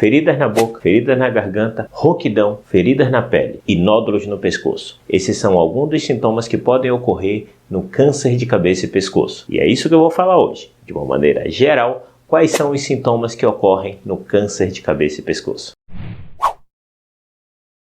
feridas na boca, feridas na garganta, rouquidão, feridas na pele e nódulos no pescoço. Esses são alguns dos sintomas que podem ocorrer no câncer de cabeça e pescoço. E é isso que eu vou falar hoje. De uma maneira geral, quais são os sintomas que ocorrem no câncer de cabeça e pescoço.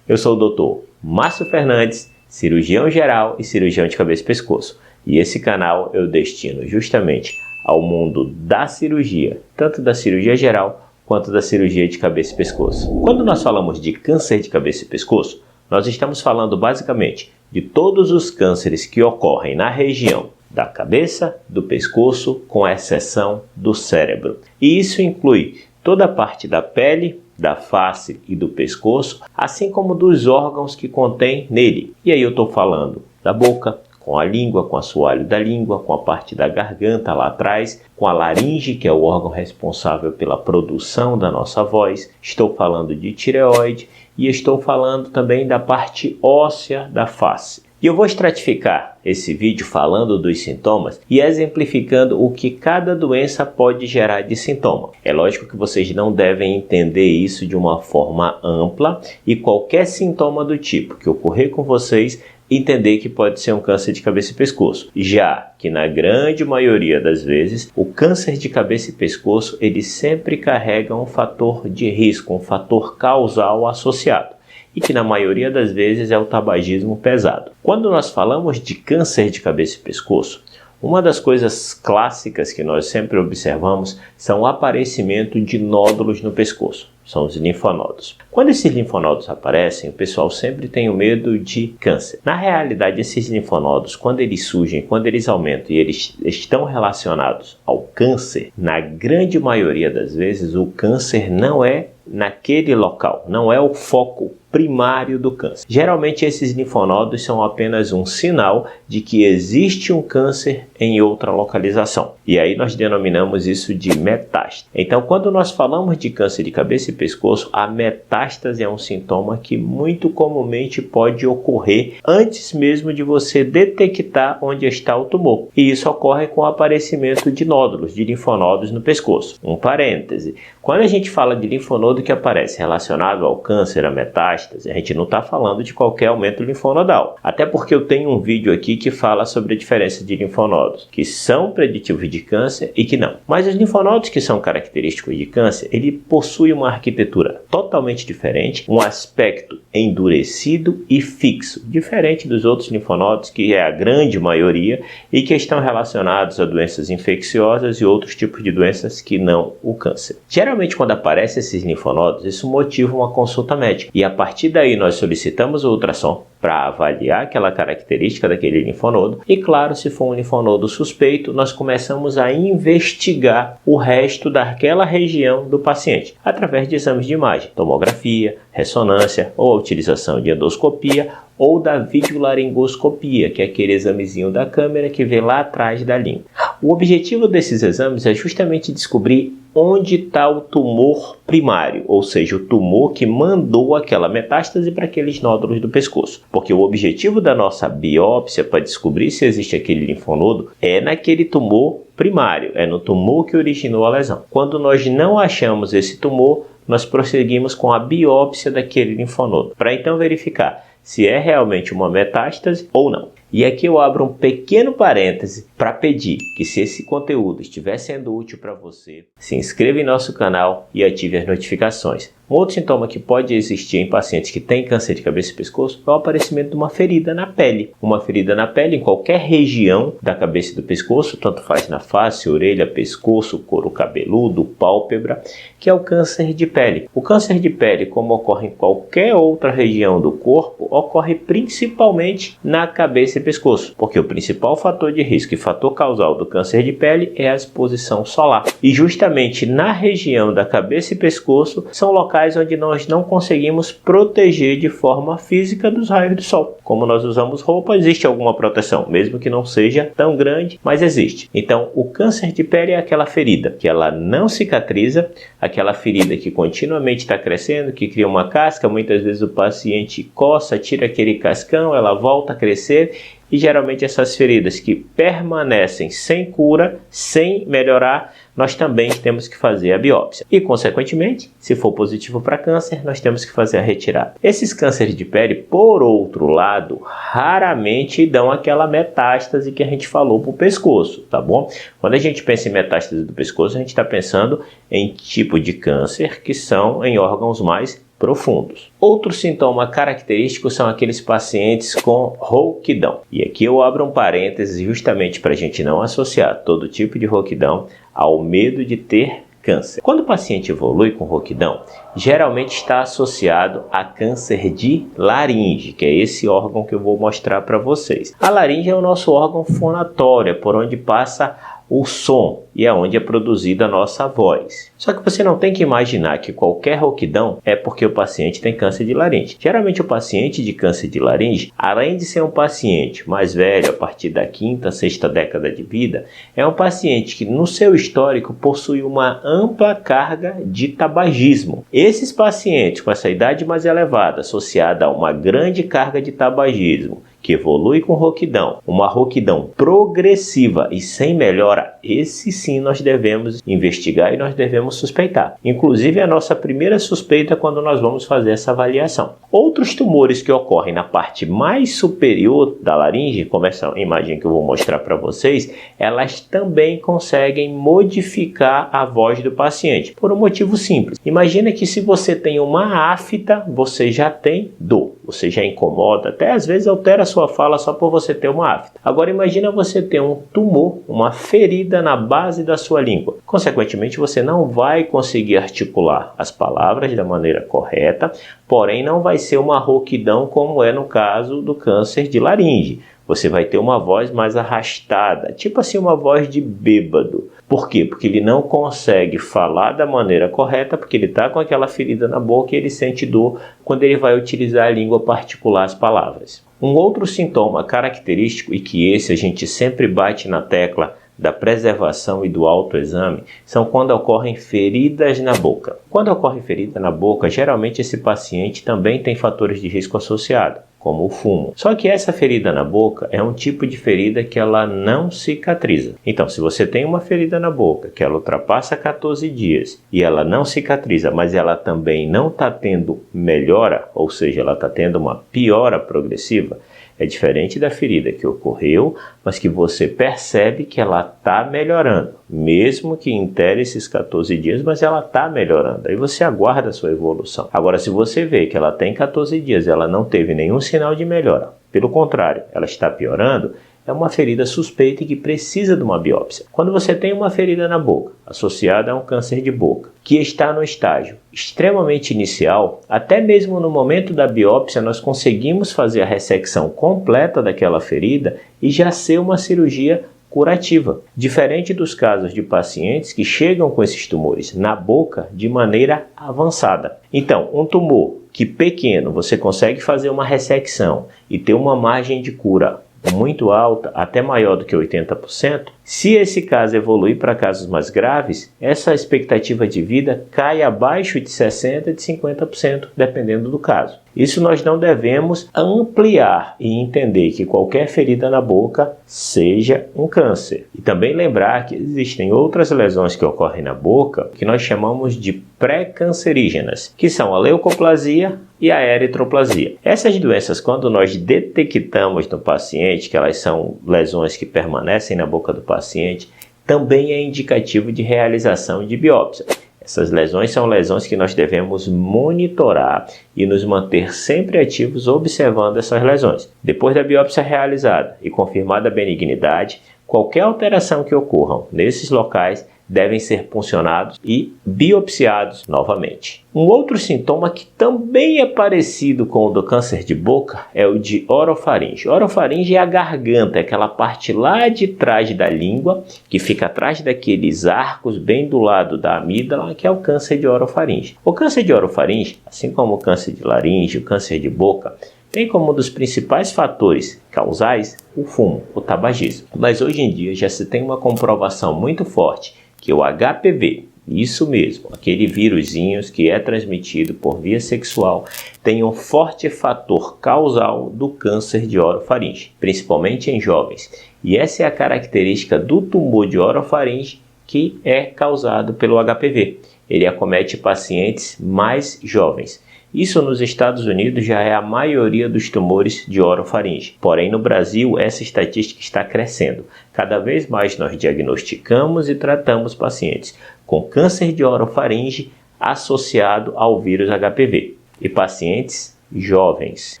Eu sou o Dr. Márcio Fernandes, cirurgião geral e cirurgião de cabeça e pescoço. E esse canal eu destino justamente ao mundo da cirurgia, tanto da cirurgia geral quanto da cirurgia de cabeça e pescoço. Quando nós falamos de câncer de cabeça e pescoço, nós estamos falando basicamente de todos os cânceres que ocorrem na região da cabeça, do pescoço, com exceção do cérebro. E isso inclui toda a parte da pele, da face e do pescoço, assim como dos órgãos que contém nele. E aí eu estou falando da boca, com a língua, com o assoalho da língua, com a parte da garganta lá atrás, com a laringe, que é o órgão responsável pela produção da nossa voz. Estou falando de tireoide e estou falando também da parte óssea da face. E eu vou estratificar esse vídeo falando dos sintomas e exemplificando o que cada doença pode gerar de sintoma. É lógico que vocês não devem entender isso de uma forma ampla e qualquer sintoma do tipo que ocorrer com vocês, entender que pode ser um câncer de cabeça e pescoço, já que na grande maioria das vezes o câncer de cabeça e pescoço ele sempre carrega um fator de risco, um fator causal associado, e que na maioria das vezes é o tabagismo pesado. Quando nós falamos de câncer de cabeça e pescoço, uma das coisas clássicas que nós sempre observamos são o aparecimento de nódulos no pescoço. São os linfonodos. Quando esses linfonodos aparecem, o pessoal sempre tem o medo de câncer. Na realidade, esses linfonodos, quando eles surgem, quando eles aumentam e eles estão relacionados ao câncer, na grande maioria das vezes o câncer não é naquele local, não é o foco primário do câncer. Geralmente esses linfonodos são apenas um sinal de que existe um câncer em outra localização. E aí nós denominamos isso de metástase. Então, quando nós falamos de câncer de cabeça e pescoço, a metástase é um sintoma que muito comumente pode ocorrer antes mesmo de você detectar onde está o tumor. E isso ocorre com o aparecimento de nódulos, de linfonodos no pescoço. Um parêntese. Quando a gente fala de linfonodo que aparece relacionado ao câncer, a metástase, a gente não está falando de qualquer aumento linfonodal. Até porque eu tenho um vídeo aqui que fala sobre a diferença de linfonodos, que são preditivos de câncer e que não. Mas os linfonodos que são característicos de câncer, ele possui uma arquitetura totalmente diferente, um aspecto endurecido e fixo, diferente dos outros linfonodos, que é a grande maioria, e que estão relacionados a doenças infecciosas e outros tipos de doenças que não o câncer. Geralmente, quando aparecem esses linfonodos, isso motiva uma consulta médica. E a partir daí nós solicitamos o ultrassom para avaliar aquela característica daquele linfonodo. E claro, se for um linfonodo suspeito, nós começamos a investigar o resto daquela região do paciente, através de exames de imagem, tomografia, ressonância ou a utilização de endoscopia ou da videolaringoscopia, que é aquele examezinho da câmera que vê lá atrás da língua. O objetivo desses exames é justamente descobrir onde está o tumor primário, ou seja, o tumor que mandou aquela metástase para aqueles nódulos do pescoço. Porque o objetivo da nossa biópsia para descobrir se existe aquele linfonodo é naquele tumor primário, é no tumor que originou a lesão. Quando nós não achamos esse tumor, nós prosseguimos com a biópsia daquele linfonodo, para então verificar se é realmente uma metástase ou não. E aqui eu abro um pequeno parêntese para pedir que, se esse conteúdo estiver sendo útil para você, se inscreva em nosso canal e ative as notificações. Um outro sintoma que pode existir em pacientes que têm câncer de cabeça e pescoço é o aparecimento de uma ferida na pele. Uma ferida na pele em qualquer região da cabeça e do pescoço, tanto faz na face, orelha, pescoço, couro cabeludo, pálpebra, que é o câncer de pele. O câncer de pele, como ocorre em qualquer outra região do corpo, ocorre principalmente na cabeça e pescoço, porque o principal fator de risco e fator causal do câncer de pele é a exposição solar. E justamente na região da cabeça e pescoço são locais onde nós não conseguimos proteger de forma física dos raios do sol. Como nós usamos roupa, existe alguma proteção, mesmo que não seja tão grande, mas existe. Então, o câncer de pele é aquela ferida que ela não cicatriza, aquela ferida que continuamente está crescendo, que cria uma casca. Muitas vezes o paciente coça, tira aquele cascão, ela volta a crescer. E geralmente essas feridas que permanecem sem cura, sem melhorar, nós também temos que fazer a biópsia. E, consequentemente, se for positivo para câncer, nós temos que fazer a retirada. Esses cânceres de pele, por outro lado, raramente dão aquela metástase que a gente falou para o pescoço, tá bom? Quando a gente pensa em metástase do pescoço, a gente está pensando em tipo de câncer que são em órgãos mais profundos. Outro sintoma característico são aqueles pacientes com rouquidão. E aqui eu abro um parênteses justamente para a gente não associar todo tipo de rouquidão ao medo de ter câncer. Quando o paciente evolui com rouquidão, geralmente está associado a câncer de laringe, que é esse órgão que eu vou mostrar para vocês. A laringe é o nosso órgão fonatório, é por onde passa o som e é onde é produzida a nossa voz. Só que você não tem que imaginar que qualquer rouquidão é porque o paciente tem câncer de laringe. Geralmente o paciente de câncer de laringe, além de ser um paciente mais velho, a partir da 5ª, 6ª década de vida, é um paciente que no seu histórico possui uma ampla carga de tabagismo. Esses pacientes com essa idade mais elevada, associada a uma grande carga de tabagismo, que evolui com rouquidão, uma rouquidão progressiva e sem melhora, esse sim nós devemos investigar e nós devemos suspeitar. Inclusive a nossa primeira suspeita quando nós vamos fazer essa avaliação. Outros tumores que ocorrem na parte mais superior da laringe, como essa imagem que eu vou mostrar para vocês, elas também conseguem modificar a voz do paciente, por um motivo simples. Imagina que se você tem uma afta, você já tem dor, você já incomoda, até às vezes altera a sua fala só por você ter uma afta. Agora imagina você ter um tumor, uma ferida na base da sua língua. Consequentemente, você não vai conseguir articular as palavras da maneira correta, porém não vai ser uma rouquidão como é no caso do câncer de laringe. Você vai ter uma voz mais arrastada, tipo assim uma voz de bêbado. Por quê? Porque ele não consegue falar da maneira correta, porque ele está com aquela ferida na boca e ele sente dor quando ele vai utilizar a língua para articular as palavras. Um outro sintoma característico, e que esse a gente sempre bate na tecla da preservação e do autoexame, são quando ocorrem feridas na boca. Quando ocorre ferida na boca, geralmente esse paciente também tem fatores de risco associados, como o fumo. Só que essa ferida na boca é um tipo de ferida que ela não cicatriza. Então, se você tem uma ferida na boca que ela ultrapassa 14 dias e ela não cicatriza, mas ela também não está tendo melhora, ou seja, ela está tendo uma piora progressiva, é diferente da ferida que ocorreu, mas que você percebe que ela está melhorando. Mesmo que intere esses 14 dias, mas ela está melhorando. Aí você aguarda a sua evolução. Agora, se você vê que ela tem 14 dias e ela não teve nenhum sinal de melhora, pelo contrário, ela está piorando, é uma ferida suspeita e que precisa de uma biópsia. Quando você tem uma ferida na boca, associada a um câncer de boca, que está no estágio extremamente inicial, até mesmo no momento da biópsia nós conseguimos fazer a ressecção completa daquela ferida e já ser uma cirurgia curativa, diferente dos casos de pacientes que chegam com esses tumores na boca de maneira avançada. Então, um tumor que pequeno você consegue fazer uma ressecção e ter uma margem de cura muito alta, até maior do que 80%, se esse caso evoluir para casos mais graves, essa expectativa de vida cai abaixo de 60% de 50%, dependendo do caso. Isso nós não devemos ampliar e entender que qualquer ferida na boca seja um câncer. E também lembrar que existem outras lesões que ocorrem na boca que nós chamamos de pré-cancerígenas, que são a leucoplasia e a eritroplasia. Essas doenças, quando nós detectamos no paciente que elas são lesões que permanecem na boca do paciente, também é indicativo de realização de biópsia. Essas lesões são lesões que nós devemos monitorar e nos manter sempre ativos observando essas lesões. Depois da biópsia realizada e confirmada a benignidade, qualquer alteração que ocorram nesses locais devem ser puncionados e biopsiados novamente. Um outro sintoma que também é parecido com o do câncer de boca é o de orofaringe. Orofaringe é a garganta, é aquela parte lá de trás da língua, que fica atrás daqueles arcos bem do lado da amígdala, que é o câncer de orofaringe. O câncer de orofaringe, assim como o câncer de laringe, o câncer de boca, tem como um dos principais fatores causais o fumo, o tabagismo. Mas hoje em dia já se tem uma comprovação muito forte que o HPV, isso mesmo, aquele vírusinho que é transmitido por via sexual, tem um forte fator causal do câncer de orofaringe, principalmente em jovens. E essa é a característica do tumor de orofaringe que é causado pelo HPV. Ele acomete pacientes mais jovens. Isso nos Estados Unidos já é a maioria dos tumores de orofaringe. Porém, no Brasil, essa estatística está crescendo. Cada vez mais nós diagnosticamos e tratamos pacientes com câncer de orofaringe associado ao vírus HPV e pacientes jovens.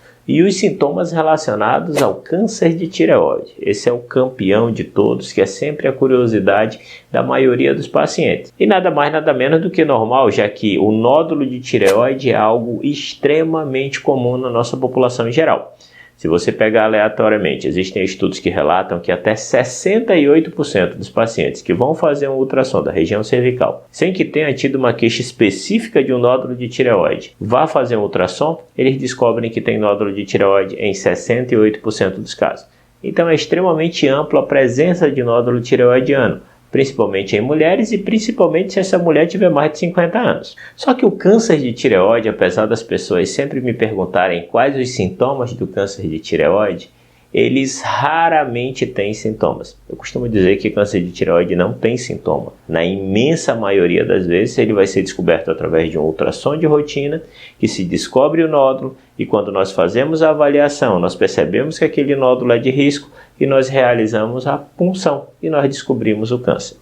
E os sintomas relacionados ao câncer de tireoide. Esse é o campeão de todos, que é sempre a curiosidade da maioria dos pacientes. E nada mais nada menos do que normal, já que o nódulo de tireoide é algo extremamente comum na nossa população em geral. Se você pegar aleatoriamente, existem estudos que relatam que até 68% dos pacientes que vão fazer um ultrassom da região cervical, sem que tenha tido uma queixa específica de um nódulo de tireoide, vá fazer um ultrassom, eles descobrem que tem nódulo de tireoide em 68% dos casos. Então é extremamente ampla a presença de nódulo tireoidiano, principalmente em mulheres e principalmente se essa mulher tiver mais de 50 anos. Só que o câncer de tireoide, apesar das pessoas sempre me perguntarem quais os sintomas do câncer de tireoide, eles raramente têm sintomas. Eu costumo dizer que câncer de tireoide não tem sintoma. Na imensa maioria das vezes, ele vai ser descoberto através de um ultrassom de rotina, que se descobre o nódulo, e quando nós fazemos a avaliação, nós percebemos que aquele nódulo é de risco, e nós realizamos a punção, e nós descobrimos o câncer.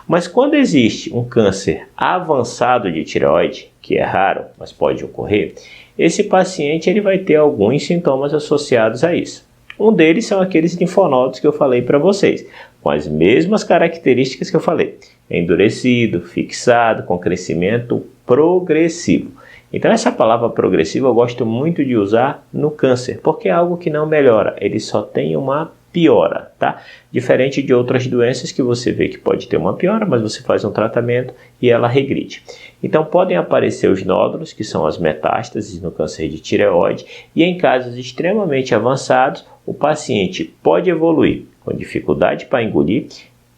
Mas quando existe um câncer avançado de tireoide, que é raro, mas pode ocorrer, esse paciente ele vai ter alguns sintomas associados a isso. Um deles são aqueles linfonodos que eu falei para vocês, com as mesmas características que eu falei. Endurecido, fixado, com crescimento progressivo. Então essa palavra progressiva eu gosto muito de usar no câncer, porque é algo que não melhora, ele só tem uma piora, tá? Diferente de outras doenças que você vê que pode ter uma piora, mas você faz um tratamento e ela regride. Então podem aparecer os nódulos, que são as metástases no câncer de tireoide, e em casos extremamente avançados, o paciente pode evoluir com dificuldade para engolir,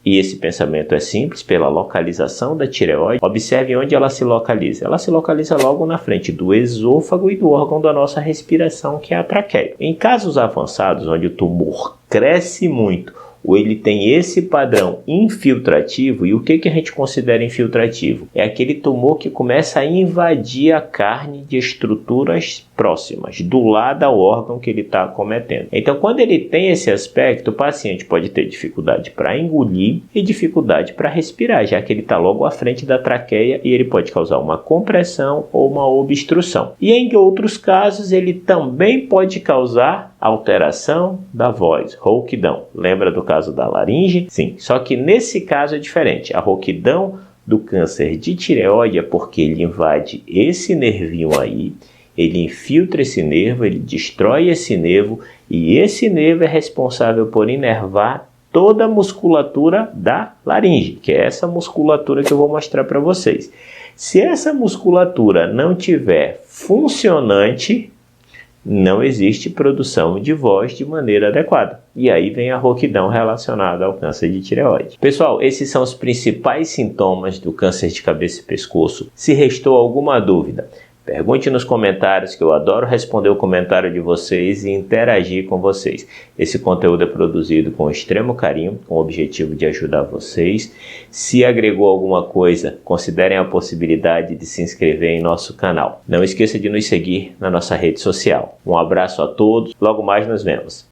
e esse pensamento é simples, pela localização da tireoide. Observe onde ela se localiza. Ela se localiza logo na frente do esôfago e do órgão da nossa respiração, que é a traqueia. Em casos avançados, onde o tumor cresce muito, ou ele tem esse padrão infiltrativo, e o que a gente considera infiltrativo? É aquele tumor que começa a invadir a carne de estruturas próximas, do lado ao órgão que ele está acometendo. Então, quando ele tem esse aspecto, o paciente pode ter dificuldade para engolir e dificuldade para respirar, já que ele está logo à frente da traqueia e ele pode causar uma compressão ou uma obstrução. E em outros casos, ele também pode causar alteração da voz, rouquidão. Lembra do caso da laringe? Sim, só que nesse caso é diferente. A rouquidão do câncer de tireoide é porque ele invade esse nervinho aí, ele infiltra esse nervo, ele destrói esse nervo, e esse nervo é responsável por inervar toda a musculatura da laringe, que é essa musculatura que eu vou mostrar para vocês. Se essa musculatura não tiver funcionante, não existe produção de voz de maneira adequada. E aí vem a rouquidão relacionada ao câncer de tireoide. Pessoal, esses são os principais sintomas do câncer de cabeça e pescoço. Se restou alguma dúvida, pergunte nos comentários, que eu adoro responder o comentário de vocês e interagir com vocês. Esse conteúdo é produzido com extremo carinho, com o objetivo de ajudar vocês. Se agregou alguma coisa, considerem a possibilidade de se inscrever em nosso canal. Não esqueça de nos seguir na nossa rede social. Um abraço a todos, logo mais nos vemos.